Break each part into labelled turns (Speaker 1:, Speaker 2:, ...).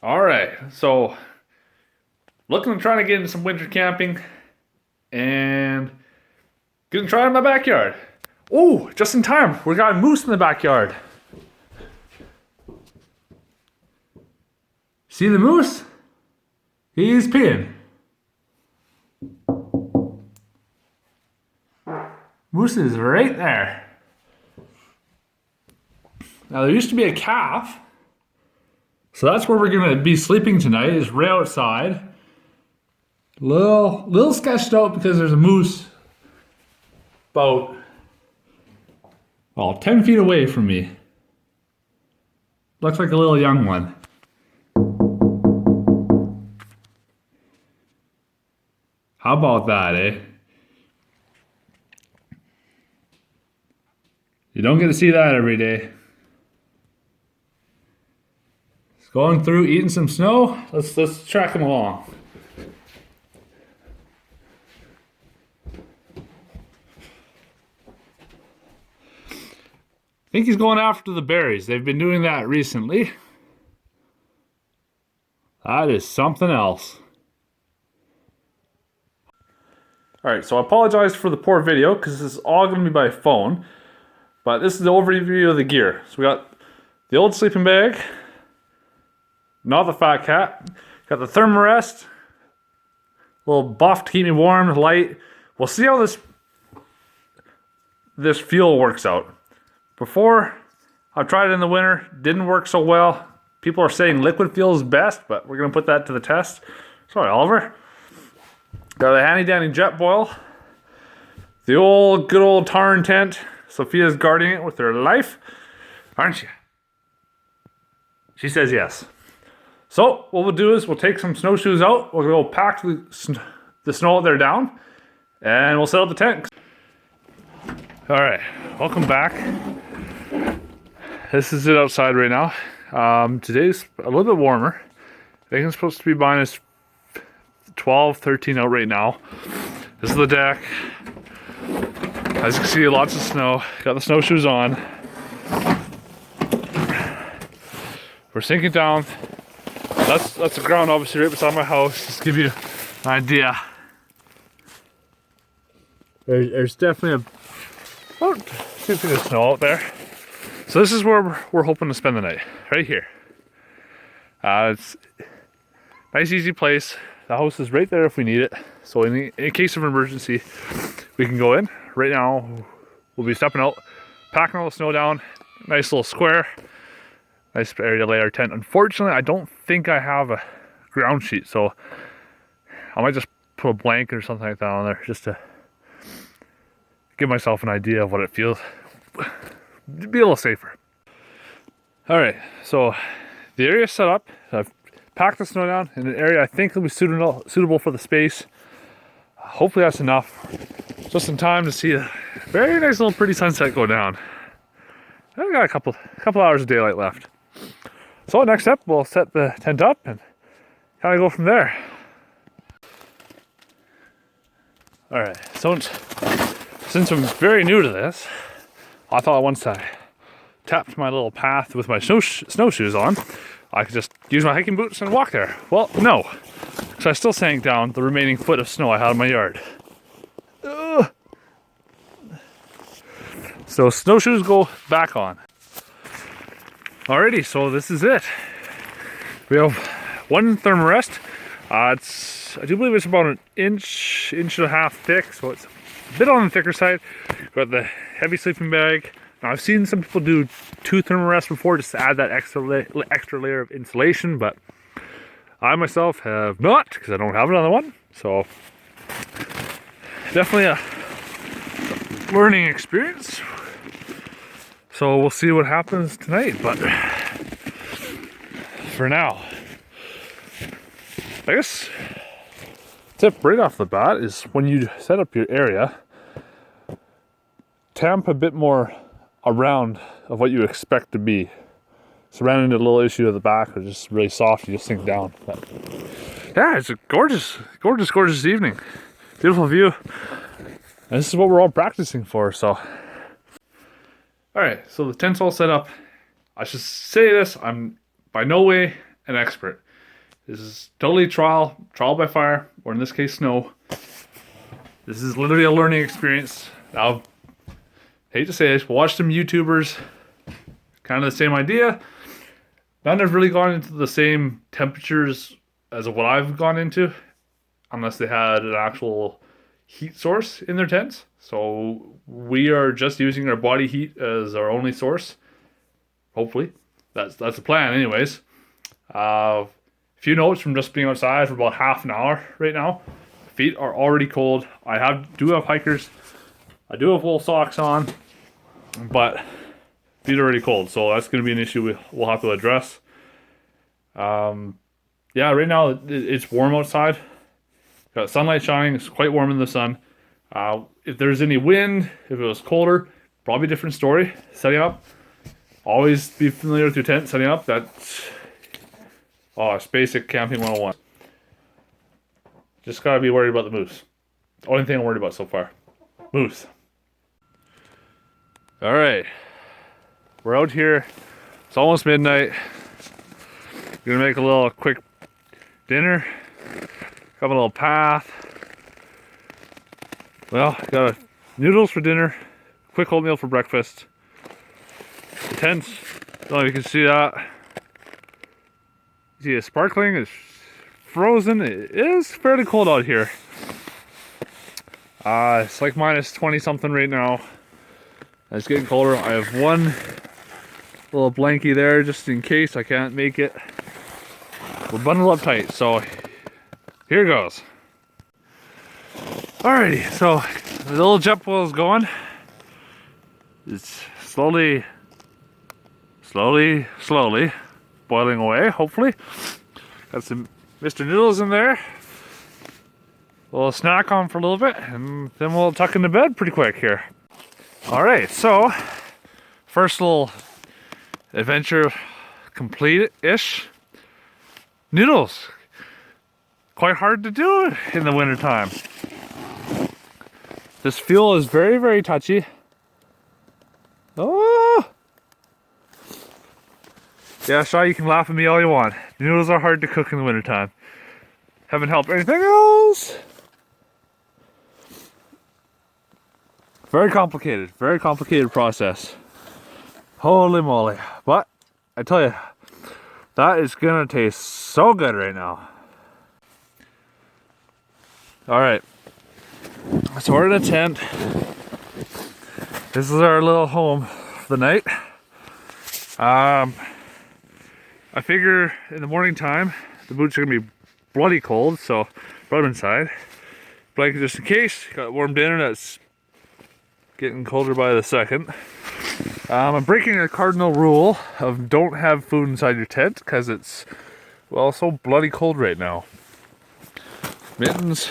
Speaker 1: All right, so looking to try to get into some winter camping and gonna try it in my backyard. Oh, just in time. We got a moose in the backyard. See the moose? He's peeing. Moose is right there. Now there used to be a calf, so that's where we're gonna be sleeping tonight. Is right outside. Little sketched out because there's a moose about 10 feet away from me. Looks like a little young one. How about that, eh? You don't get to see that every day. It's going through eating some snow. Let's track him along. I think he's going after the berries. They've been doing that recently. That is something else. Alright, so I apologize for the poor video because this is all going to be by phone. But this is the overview of the gear. So we got the old sleeping bag. Not the Fat Cat. Got the Thermarest. A little buff to keep me warm, light. We'll see how this fuel works out. Before, I've tried it in the winter, didn't work so well. People are saying liquid fuel is best, but we're gonna put that to the test. Sorry, Oliver. Got a handy dandy Jetboil. The good old tarn tent. Sophia's guarding it with her life. Aren't you? She says yes. So, what we'll do is we'll take some snowshoes out. We'll go pack the snow out there down. And we'll set up the tent. Alright, welcome back. This is it outside right now. Today's a little bit warmer. I think it's supposed to be minus 12, 13 out right now. This is the deck. As you can see, lots of snow. Got the snowshoes on. We're sinking down. That's the ground obviously right beside my house. Just to give you an idea. There's definitely about 2 feet of snow out there. So this is where we're hoping to spend the night, right here. It's a nice, easy place. The house is right there if we need it. So in case of emergency, we can go in. Right now, we'll be stepping out, packing all the snow down. Nice little square. Nice area to lay our tent. Unfortunately, I don't think I have a ground sheet, so I might just put a blanket or something like that on there just to give myself an idea of what it feels. Be a little safer. Alright, so the area is set up. I've packed the snow down in an area I think will be suitable for the space. Hopefully that's enough. Just in time to see a very nice little pretty sunset go down. I've got a couple hours of daylight left. So next step, we'll set the tent up and kind of go from there. Alright, so since I'm very new to this, I thought once I tapped my little path with my snowshoes on, I could just use my hiking boots and walk there. Well, no. So I still sank down the remaining foot of snow I had in my yard. Ugh. So snowshoes go back on. Alrighty, so this is it. We have one Thermarest. I do believe it's about an inch and a half thick, so it's a bit on the thicker side. Got the heavy sleeping bag. Now I've seen some people do 2 Thermarests before just to add that extra layer of insulation, but I myself have not because I don't have another one. So definitely a learning experience. So we'll see what happens tonight, but for now, I guess tip right off the bat is when you set up your area, tamp a bit more around of what you expect to be. Surrounding the little issue of the back is just really soft, you just sink down. But yeah, it's a gorgeous evening. Beautiful view. And this is what we're all practicing for, so. Alright, so the tent's all set up. I should say this, I'm by no way an expert. This is totally trial by fire, or in this case, snow. This is literally a learning experience. Now, hate to say it, watch some YouTubers, kind of the same idea. None have really gone into the same temperatures as what I've gone into, unless they had an actual heat source in their tents. So we are just using our body heat as our only source. Hopefully, that's the plan, anyways. A few notes from just being outside for about half an hour right now. Feet are already cold. I do have hikers. I do have wool socks on, but feet are already cold, so that's going to be an issue we'll have to address. Yeah, right now it's warm outside. Got sunlight shining. It's quite warm in the sun. If there's any wind, if it was colder, probably a different story. Setting up, always be familiar with your tent. Setting up, that's it's basic camping 101. Just gotta be worried about the moose. Only thing I'm worried about so far, moose. All right, we're out here. It's almost midnight. Gonna make a little quick dinner. Have a little path. Well, got noodles for dinner, quick oatmeal for breakfast. The tents, don't know if you can see that. You see it's sparkling, it's frozen. It is fairly cold out here. It's like minus 20 something right now. It's getting colder. I have one little blankie there just in case I can't make it. We're bundled up tight, so here goes. Alrighty, so the little jet boil is going. It's slowly boiling away, hopefully. Got some Mr. Noodles in there. A little snack on for a little bit, and then we'll tuck into bed pretty quick here. Alright, so first little adventure complete-ish. Noodles. Quite hard to do in the wintertime. This fuel is very, very touchy. Oh! Yeah, Shaw, you can laugh at me all you want. Noodles are hard to cook in the wintertime. Haven't helped anything else. Very complicated process. Holy moly. But, I tell you, that is gonna taste so good right now. Alright. So we're in a tent. This is our little home for the night. I figure in the morning time the boots are gonna be bloody cold, so put them inside. Blanket just in case. Got warm dinner that's getting colder by the second. I'm breaking a cardinal rule of don't have food inside your tent because it's, well, so bloody cold right now. Mittens.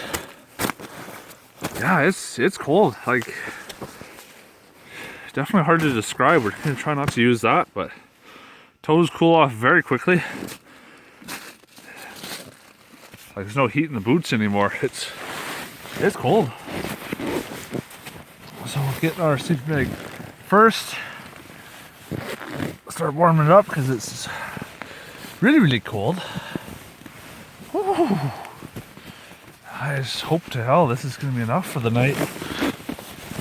Speaker 1: Yeah, it's cold. Like, definitely hard to describe. We're gonna try not to use that, but toes cool off very quickly. Like, there's no heat in the boots anymore. It's cold. So we'll get our sleeping bag first. Start warming it up because it's really, really cold. Woo. I just hope to hell this is going to be enough for the night.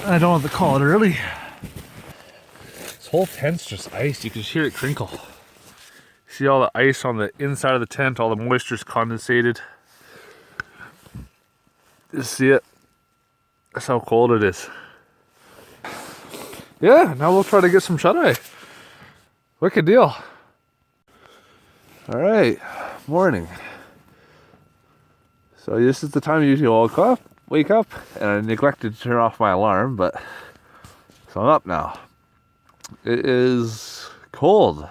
Speaker 1: I don't have to call it early. This whole tent's just ice. You can hear it crinkle. See all the ice on the inside of the tent, all the moisture's condensated. You see it? That's how cold it is. Yeah, now we'll try to get some shut-eye. Wicked deal. Alright, morning. So this is the time I usually wake up, and I neglected to turn off my alarm, but so I'm up now. It is cold.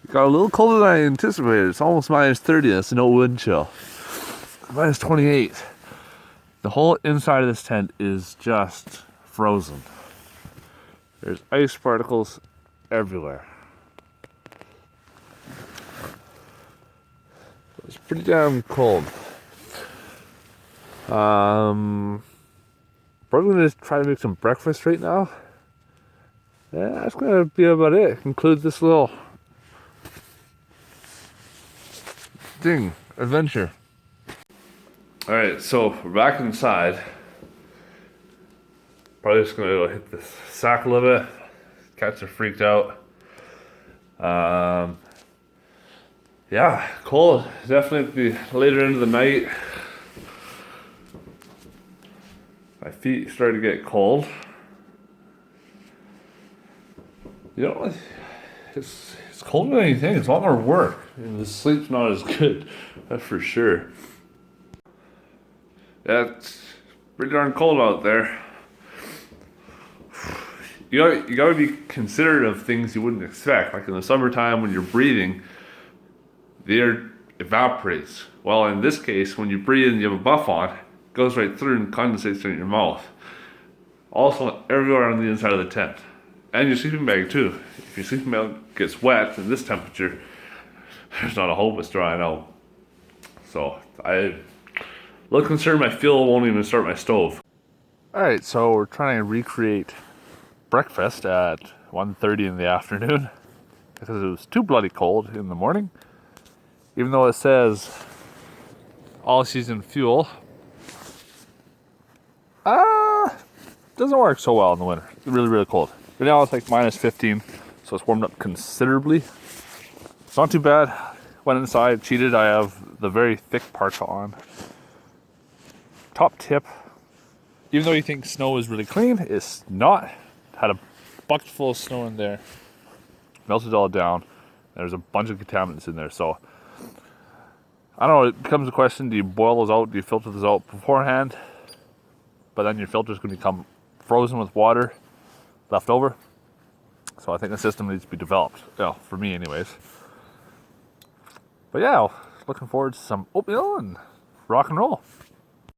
Speaker 1: It got a little colder than I anticipated. It's almost minus 30, that's no wind chill. Minus 28. The whole inside of this tent is just frozen. There's ice particles everywhere. It's pretty damn cold. Probably gonna try to make some breakfast right now. Yeah, that's gonna be about it. Conclude this little
Speaker 2: thing, adventure.
Speaker 1: All right, so we're back inside. Probably just gonna go hit this sack a little bit. Cats are freaked out. Yeah, cold. Definitely later into the night. My feet started to get cold. You know, it's colder than you think. It's a lot more work. And the sleep's not as good. That's for sure. Yeah, it's pretty darn cold out there. You gotta be considerate of things you wouldn't expect. Like in the summertime when you're breathing, the air evaporates. Well, in this case, when you breathe and you have a buff on, it goes right through and condensates in your mouth. Also, everywhere on the inside of the tent. And your sleeping bag too. If your sleeping bag gets wet in this temperature, there's not a hope it's drying out. So, I'm a little concerned my fuel won't even start my stove. Alright, so we're trying to recreate breakfast at 1:30 in the afternoon because it was too bloody cold in the morning. Even though it says all season fuel, doesn't work so well in the winter. It's really, really cold. Right now it's like -15, so it's warmed up considerably. It's not too bad. Went inside, cheated. I have the very thick parka on. Top tip, even though you think snow is really clean, it's not. Had a bucket full of snow in there, melted all down. There's a bunch of contaminants in there, so I don't know, it becomes a question, do you boil those out, do you filter those out beforehand? But then your filter's going to become frozen with water left over. So I think the system needs to be developed, for me anyways. But yeah, looking forward to some oatmeal and rock and roll.